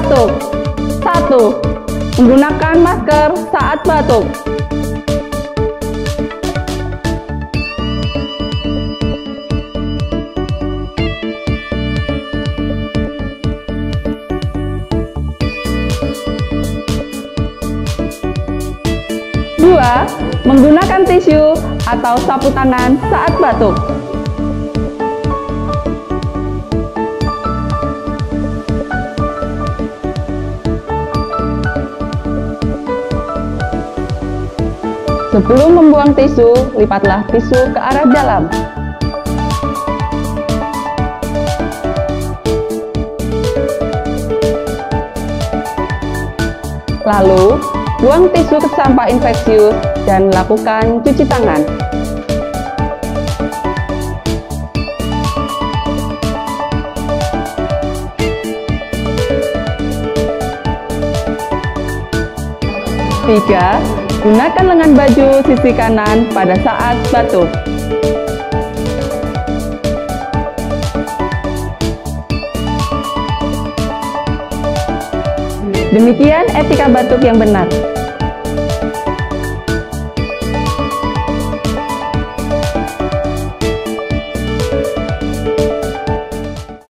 batuk. 1. Menggunakan masker saat batuk. Dua, menggunakan tisu atau sapu tangan saat batuk. Sebelum membuang tisu, lipatlah tisu ke arah dalam. Lalu, buang tisu ke sampah infeksius dan lakukan cuci tangan. Tiga, gunakan lengan baju sisi kanan pada saat batuk. Demikian etika batuk yang benar.